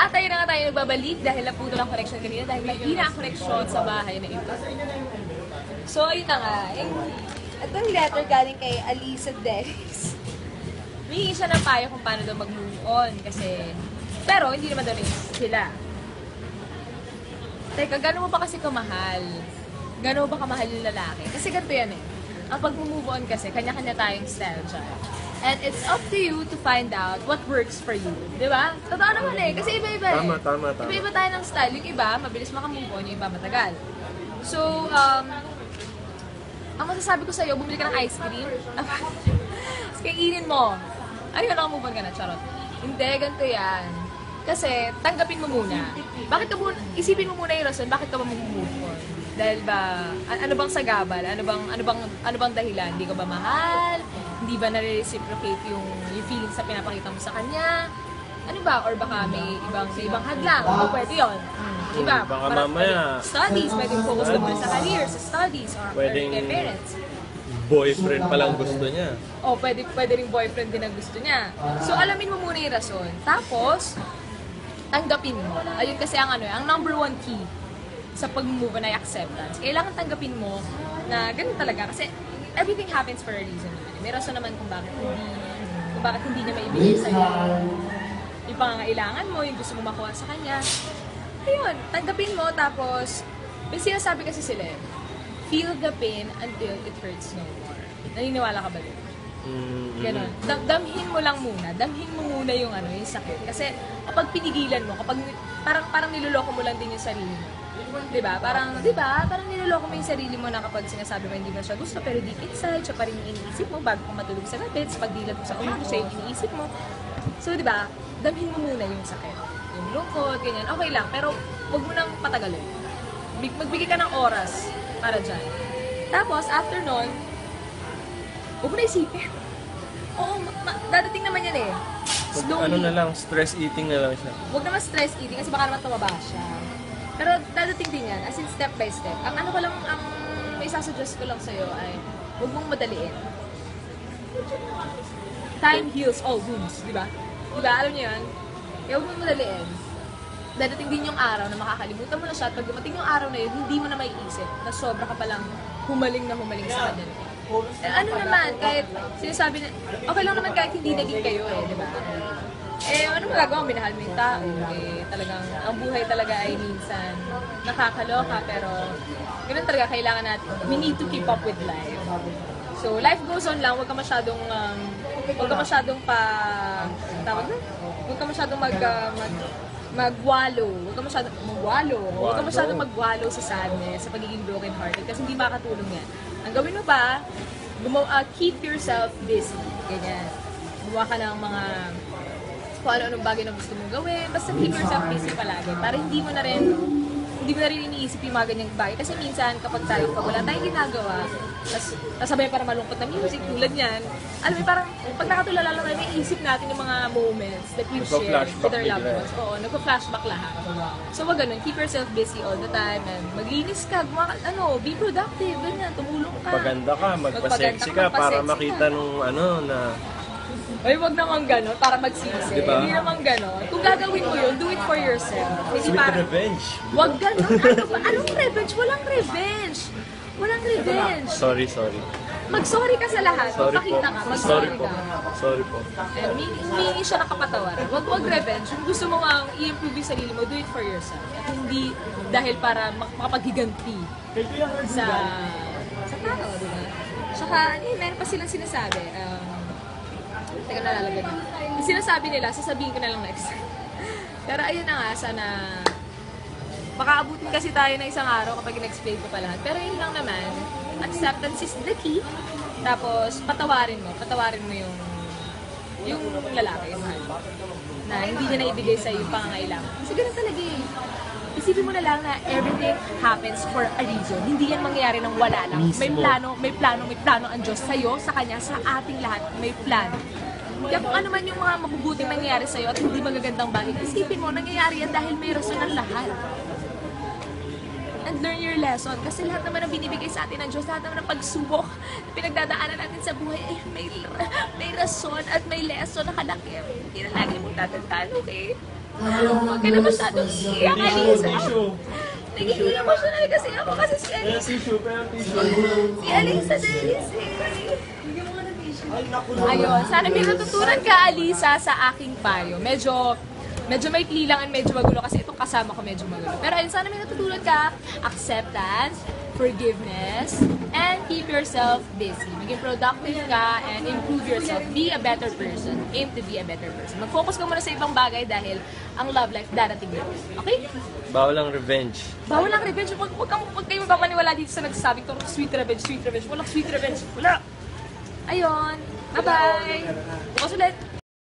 At tayo na nga tayo nagbabalik dahil naputo ng connection kanina dahil mahina ang connection sa bahay na ito. So, ayun na nga. Itong letter galing kay Alisa Dennis. May siya ng payo kung paano daw mag-move on kasi... Pero, hindi naman daw rin sila. Teka, gano'n mo ba kasi kamahal? Gano'n ba kamahal yung lalaki? Kasi ganito yan eh. Ang pag-move on kasi, kanya-kanya tayong style dyan. And it's up to you to find out what works for you. Di ba? Totoo naman eh. Kasi iba-iba eh. Tama. Iba-iba tayo ng style. Yung iba, mabilis makamove on. Yung iba, matagal. So, ang masasabi ko sa'yo, bumili ka ng ice cream. Kainin mo. Ayun, nakamove on ka na. Charot. Hindi, ganito yan. Kasi, tanggapin mo muna. Bakit ka muna, isipin mo muna yung rason, bakit ka ba mag-move on? Dahil ba, ano bang sagabal? Ano bang dahilan? Hindi ka ba mahal? Hindi ba na-reciprocate yung feelings na pinapakita mo sa kanya? Ano ba? Or baka may ibang hadlang? O pwede yun. Iba. Baka mamaya. Studies, pwedeng focus ka muna sa career, sa studies, or kay parents. Boyfriend pa lang gusto niya. O, pwede rin boyfriend din ang gusto niya. So, alamin mo muna yung rason. Tapos, tanggapin mo. Ayun kasi ang number one key sa pag-move on ay acceptance. Kailangan tanggapin mo na ganun talaga. Kasi everything happens for a reason. May rason naman kung bakit hindi niya maibigay sa'yo yung pangangailangan mo, yung gusto mo makuha sa kanya. Ayun, tanggapin mo. Tapos, may sinasabi kasi sila, feel the pain until it hurts no more. Naniniwala ka ba din? Ganon. Damhin mo lang muna. Damhin mo muna yung yung sakit. Kasi kapag pinigilan mo, parang niloloko mo lang din yung sarili mo. Diba? Parang niloloko mo yung sarili mo na kapag sinasabi mo hindi mo siya gusto, pero deep inside, siya pa rin yung iniisip mo bago ka matulog sa gabi, pag dilat mo sa umaga, siya yung iniisip mo. So, diba? Damhin mo muna yung sakit. Yung lungkot, ganyan. Okay lang, pero huwag mo nang patagalin. Magbigay ka ng oras para dyan. Tapos, after nun, huwag mo na isipin. Oo, dadating naman yan eh. Slowly. Ano na lang, stress eating na lang siya. Huwag naman stress eating kasi baka naman tumaba siya. Pero dadating din yan, as in step by step. Ang may sasuggest ko lang sa'yo ay huwag mong madaliin. Time heals all wounds, di ba? Di ba? Alam niyo yan? Kaya huwag mong madaliin. Dadating din yung araw na makakalimutan mo na siya at pag dumating yung araw na yun, hindi mo na maiisip na sobra ka palang humaling sa kanya. Ano naman, kahit sinasabi na, okay lang naman kahit hindi naging kayo di ba? Ano magagawa? Minahal mo yung tao. Talagang, ang buhay talaga ay minsan nakakaloka, pero ganun talaga, kailangan natin, we need to keep up with life. So, life goes on lang, huwag ka masyadong magwalo. Huwag ka masyadong magwalo sa sadness, sa pagiging broken hearted, kasi hindi makakatulong yan. Ang gawin mo pa, keep yourself busy. Ganyan. Gumawa ka ng mga kung ano-anong bagay na gusto mong gawin. Basta keep yourself busy palagi. Para hindi mo na rin iniisip yung mga ganyang bagay. Kasi minsan, kapag wala tayong ginagawa, tapos sabay para malungkot na music, tulad yan, alam mo, parang pag nakatulala lang tayo, naisip natin yung mga moments that we've shared with our loved ones. Oo, nagpa-flashback lahat. So, wag ganun, keep yourself busy all the time, and maglinis ka, be productive, ganyan, tumulong ka. Magpaganda ka, magpa-sexy ka, para makita nung na... Ay, wag naman gano'n, para magsisi. Diba? Hindi naman gano'n. Kung gagawin mo yun, do it for yourself. Hindi Sweet revenge. Wag gano'n. Anong revenge? Walang revenge. Sorry. Mag-sorry ka sa lahat. Magpakita ka. Mag-sorry ka. Sorry po. Humingi siya ng kapatawaran. Wag revenge. Kung gusto mo i-improve yung sarili mo, do it for yourself. At hindi dahil para makapaghiganti sa tao, diba? Saka, meron pa silang sinasabi. Teka, nalalagay na. Yung sinasabi nila, sasabihin ko na lang next. Pero ayun na nga, sana makaabutin kasi tayo na isang araw kapag in-explain ko pa lahat. Pero yun lang naman, acceptance is the key. Tapos, patawarin mo yung lalaki, yung mahal mo, na hindi niya naibigay sa yung pangangailangan. Kasi ganun talaga eh. Isipin mo na lang na everything happens for a reason. Hindi yan mangyayari ng wala lang. May plano ang Diyos sa'yo, sa Kanya, sa ating lahat, may plano. Kaya kung ano man yung mga mabubuting nangyayari sa'yo at hindi magagandang bagay, isipin mo, nangyayari yan dahil may rason ang lahat. and learn your lesson. Kasi lahat naman ang binibigay sa atin ng Diyos, lahat naman ang pagsubok na pinagdadaanan natin sa buhay, eh, may rason at may lesson na kalaki. Hindi na lagi mong tatandaan, okay? Huwag ka na masyadong iyak, Alisa. Nagiging emotional kasi ako kasi si Alisa. Si Alisa na Alisa. Ayun, sana may natutunan ka, Alisa, sa aking payo. Medyo maikli lang and medyo magulo kasi itong kasama ko medyo magulo. Pero ayun, sana may natutunan ka, acceptance, forgiveness, and keep yourself busy. Maging productive ka and improve yourself. Be a better person. Aim to be a better person. Mag-focus ka muna sa ibang bagay dahil ang love life darating na. Okay? Bawal ang revenge. Bawal ang revenge. Huwag kayo mapapaniwala dito sa nagsasabing itong sweet revenge, sweet revenge. Walang sweet revenge. Wala! Ayun. Bye-bye! Bukas ulit!